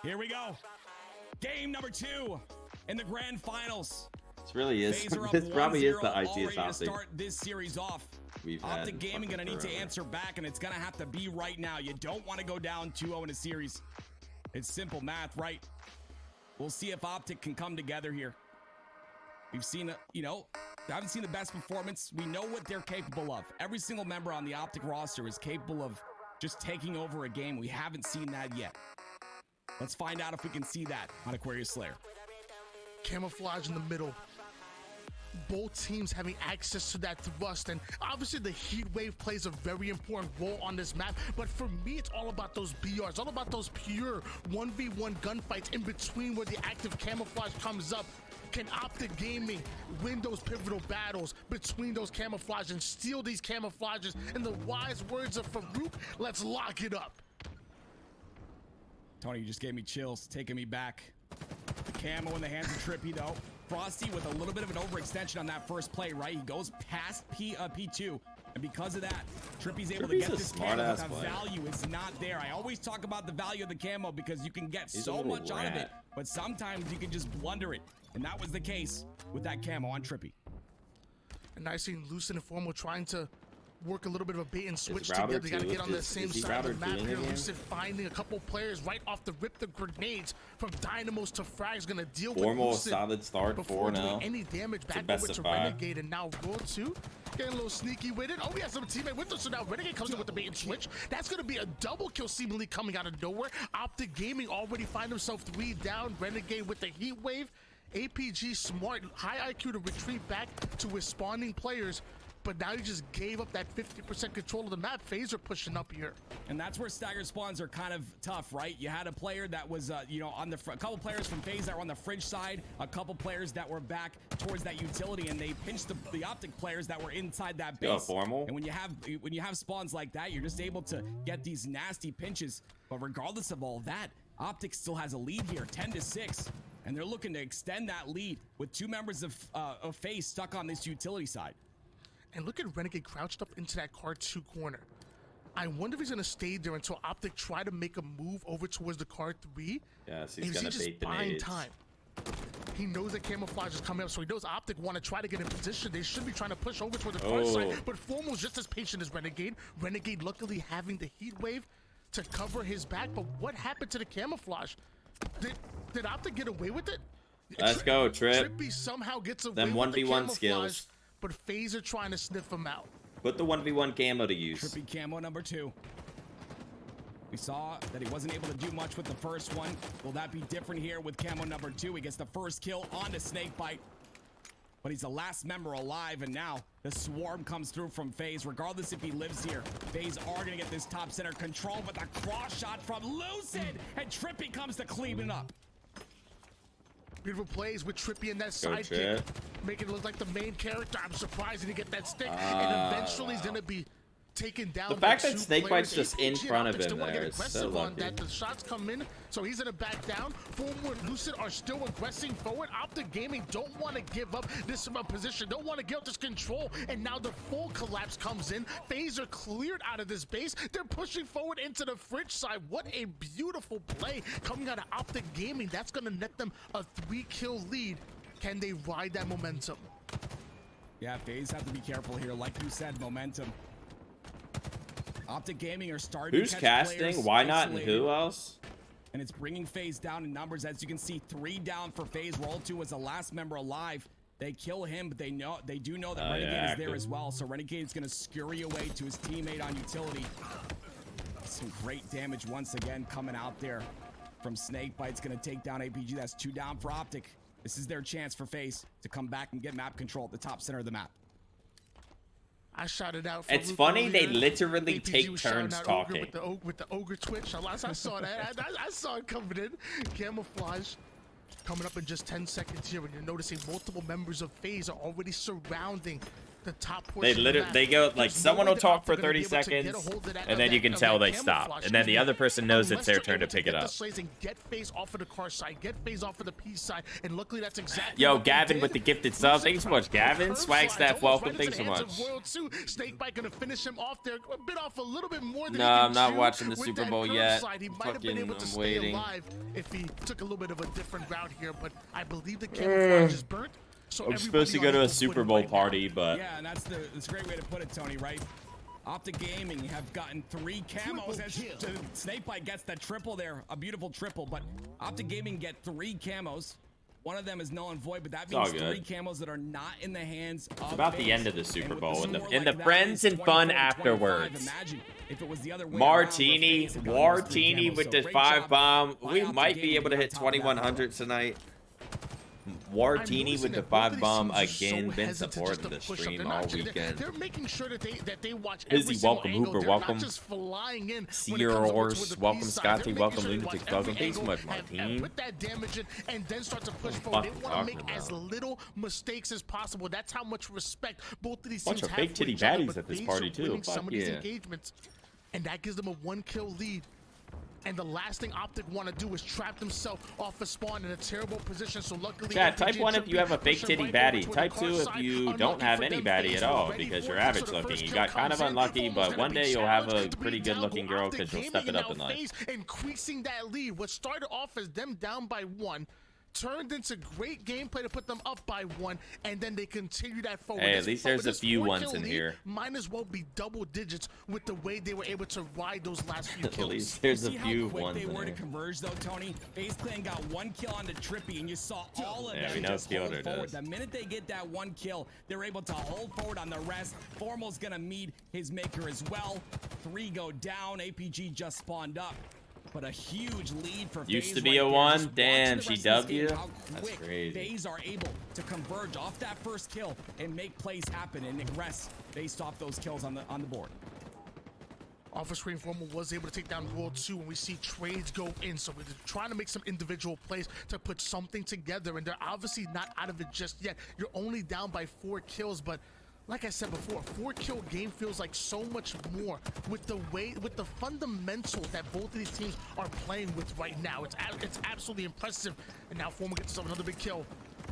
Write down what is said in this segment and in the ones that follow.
Here we go. Game number 2 in the grand finals. This really is. FaZe are up This probably is the 1-0 iciest already to OpTic start this series off. we've had. OpTic Gaming gonna need to forever. answer back, and it's gonna have to be right now. You don't want to go down 2-0 in a series. It's simple math, right? We'll see if OpTic can come together here. We've seen, I haven't seen the best performance. We know what they're capable of. Every single member on the OpTic roster is capable of just taking over a game. We haven't seen that yet. Let's find out if we can see that on Aquarius Slayer. Camouflage in the middle. Both teams having access to that thrust, and obviously the heat wave plays a very important role on this map. But for me, it's all about those BRs, all about those pure 1v1 gunfights in between where the active camouflage comes up. Can OpTic Gaming win those pivotal battles between those camouflages and steal these camouflages? In the wise words of Farouk, let's lock it up. Tony, you just gave me chills, taking me back. The camo in the hands of Trippy, though. Frosty with a little bit of an overextension on that first play, right? He goes past P2, and because of that, Trippy's able to get this camo, but the value is not there. I always talk about the value of the camo because you can get so much out of it, but sometimes you can just blunder it, and that was the case with that camo on Trippy. And I seen Lucid and Formal trying to work a little bit of a bait and switch together. They gotta get on the same side of the map here. Lucid finding a couple players right off the rip. The grenades from Dynamos to Frags gonna deal with Lucid solid start before doing any damage back over to Renegade. And now Roll 2 getting a little sneaky with it. Oh, we have some teammate with us, so now Renegade comes in with the bait and switch. That's gonna be a double kill seemingly coming out of nowhere. OpTic Gaming already find himself 3 down. Renegade with the heat wave. APG smart, high IQ to retreat back to his spawning players. But now he just gave up that 50% control of the map. FaZe are pushing up here. And that's where staggered spawns are kind of tough, right? You had a player that was, on the a couple players from FaZe that were on the fridge side, a couple players that were back towards that utility, and they pinched the OpTic players that were inside that base. Formal. And when you have spawns like that, you're just able to get these nasty pinches. But regardless of all that, OpTic still has a lead here, 10-6. And they're looking to extend that lead with 2 members of FaZe stuck on this utility side. And look at Renegade crouched up into that car 2 corner. I wonder if he's gonna stay there until OpTic try to make a move over towards the car 3. Yes, he's gonna bait the nades. Time. He knows that camouflage is coming up, so he knows OpTic want to try to get in position. They should be trying to push over toward the car side, but Formal's just as patient as Renegade. Renegade luckily having the heat wave to cover his back, but what happened to the camouflage? Did OpTic get away with it? Let's go, Trip. Trippy somehow gets away Them with the 1v1 skills. But FaZe are trying to sniff him out. Put the 1v1 camo to use. Trippy camo number 2. We saw that he wasn't able to do much with the first one. Will that be different here with camo number 2? He gets the first kill on the Snakebite. But he's the last member alive, and now the swarm comes through from FaZe. Regardless if he lives here, FaZe are going to get this top center control with a cross shot from Lucid, and Trippy comes to clean it up. Beautiful plays with Trippy and that sidekick, making it look like the main character. I'm surprised he didn't get that stick, and eventually he's gonna be taken down. The fact that Snakebite's just in front of him there is so lucky. That the shots come in, so he's gonna back down. Formal and Lucid are still aggressing forward. OpTic Gaming don't want to give up this position, don't want to give up this control, and now the full collapse comes in. FaZe are cleared out of this base. They're pushing forward into the fridge side. What a beautiful play coming out of OpTic Gaming. That's gonna net them a 3-kill lead. Can they ride that momentum? Yeah, FaZe have to be careful here. Like you said, momentum. OpTic Gaming are starting Who's to catch casting? players Why not? And isolated. who else? And it's bringing FaZe down in numbers. As you can see, 3 down for FaZe. Roll 2 was the last member alive. They kill him, but they do know that Renegade is there as well. So Renegade is going to scurry away to his teammate on utility. Some great damage once again coming out there from Snakebite's going to take down APG. That's 2 down for OpTic. This is their chance for FaZe to come back and get map control at the top center of the map. I shouted out. It's funny they literally take turns talking. With the ogre twitch. I saw that. I saw it coming in. Camouflage coming up in just 10 seconds here, and you're noticing multiple members of FaZe are already surrounding the top They portion. literally, they go like someone will talk for 30 seconds, and then you can tell they stop, and then the other person knows it's their turn to pick it up. Get FaZe off of the car side, get FaZe off of the P side, and luckily that's exactly. Yo, Gavin with the gifted sub. Thanks so much, Gavin. Swag staff, welcome. Thanks so much. Snakebite gonna finish him off there, a bit off a little bit more than. No, I'm not watching the Super Bowl yet. Fucking, I'm waiting. If he took a little bit of a different route here, but I believe the camouflage is burnt. So I'm supposed to go to a Super Bowl party, but yeah, and that's a great way to put it, Tony. Right? OpTic Gaming have gotten 3 camos as Snakebite gets that triple there, a beautiful triple. But OpTic Gaming get 3 camos. One of them is null and void, but that means 3 camos that are not in the hands of. it's about the end of the Super Bowl and the friends and fun afterwards. Imagine if it was the other way Martini with the 5 bomb. We might be able to hit 2100 tonight. Wartini with the 5 bomb again. Been supporting the stream all weekend. They're making sure that they watch Busy, welcome Hooper, welcome Sears, welcome Scotty, welcome Lunatic, welcome. Thanks so much, Martine. Put that damage in and then start to push forward. They want to make as little mistakes as possible. That's how much respect both of these teams have. Bunch of fake titty baddies at this party too. Fuck yeah. And that gives them a 1-kill lead. And the last thing OpTic want to do is trap themselves off a spawn in a terrible position. So luckily, chat, type 1 if you have a fake titty baddie. Type 2 if you don't have any baddie at all because you're average looking. You got kind of unlucky, but one day you'll have a pretty good looking girl because you'll step it up in life. Increasing that lead, what started off as them down by 1. Turned into great gameplay to put them up by 1, and then they continue that forward. Hey, at least there's a few ones in here. Might as well be double digits with the way they were able to ride those last few kills. At least there's a few See how ones in quick they were here. to converge, though, Tony? FaZe Clan got 1 kill on the Trippy, and you saw all of them we know just hold Fielder forward. does. The minute they get that 1 kill, they're able to hold forward on the rest. Formal's gonna meet his maker as well. 3 go down. APG just spawned up. But a huge lead for FaZe. Used to be a 1. Damn, she dubbed you. That's crazy. FaZe are able to converge off that first kill and make plays happen and rest based off those kills on the board. Off screen, Formal was able to take down World 2, and we see trades go in. So we're trying to make some individual plays to put something together, and they're obviously not out of it just yet. You're only down by 4 kills, but like I said before, a 4-kill game feels like so much more with the fundamentals that both of these teams are playing with right now. It's absolutely impressive. And now Formal gets himself another big kill.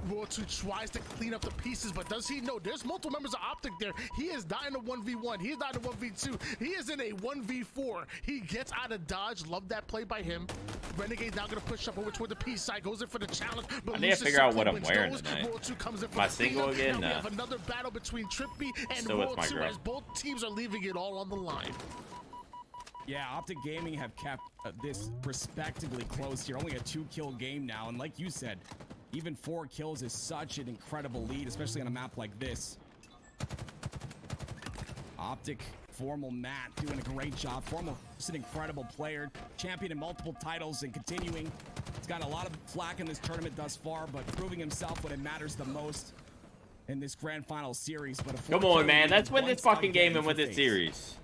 Royal 2 tries to clean up the pieces, but does he know there's multiple members of OpTic there? He is not in a 1v1. He is not in a 1v2. He is in a 1v4. He gets out of dodge. Love that play by him. Renegade's now going to push up over toward the P side. Goes in for the challenge. But I need to figure out what I'm wearing those. tonight. Royal 2 comes in for Am I the single again? Now we Nah. have another battle between Trippy and Still Royal with my 2 girl. as both teams are leaving it all on the line. Yeah, OpTic Gaming have kept this respectively close here. Only a 2-kill game now. And like you said, even 4 kills is such an incredible lead, especially on a map like this. OpTic, Formal, Matt doing a great job. Formal is an incredible player, champion in multiple titles and continuing. He's got a lot of flack in this tournament thus far, but proving himself when it matters the most in this grand final series. But Come on, man. Let's win this fucking game and win this series.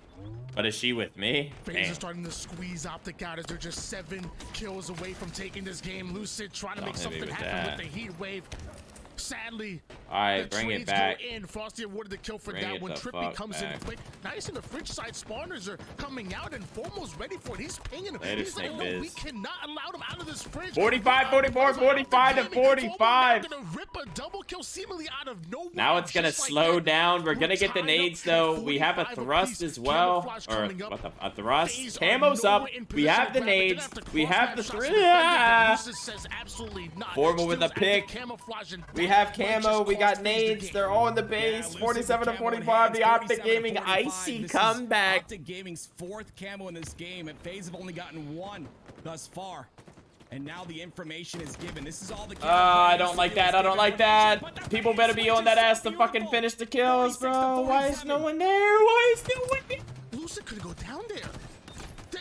But is she with me? FaZe are starting to squeeze OpTic out as they're just 7 kills away from taking this game. Lucid trying to make something happen with the heat wave. Sadly, all right, bring it back. Frosty awarded the kill for that one. Trippy comes in quick. Now you see the fridge side spawners are coming out, and Formal's ready for it. He's pinging him. He's like, no, we cannot allow them out of this fridge. 45, 44, 45 to 45. Gonna rip a double kill seemingly out of nowhere. Now it's gonna slow down. We're gonna get the nades though. We have a thrust as well, or what the a thrust. Camo's up. We have the nades. We have the Formal with a pick. We have camo, we got nades, they're all in the base. 47 to 45, the OpTic Gaming icy comeback. OpTic Gaming's 4th camo in this game, and FaZe have only gotten 1 thus far. And now the information is given. This is all the I don't like that, I don't like that. People better be on that ass to fucking finish the kills, bro. Why is no one there? Why is no one there? Lucid could go down there.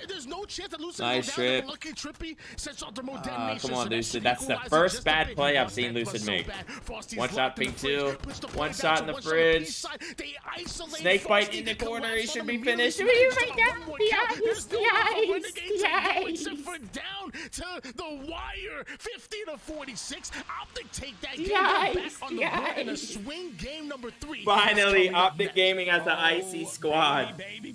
There's no no chance that Lucid Nice go down. trip. Lucky Trippy sets off the more detonation. Come on, So that Lucid. should That's the equalize it first just a bad bit. play I've But seen Lucid so make. bad. Frosty's One shot, locked in ping the fridge, 2. puts the One play shot down in to the one shot fridge. east side. They isolate Snake bite Frosty. in the They corner. collapse He should on be him. finished. Really He smash right down. down. One more The kill. ice, There's no the way for ice, Renegades the to go ice. except for down to the wire. 50-46. OpTic take that The game back ice, on the the board in a ice. swing game number 3. Finally, Coming up OpTic next. Gaming has the icy squad. Baby.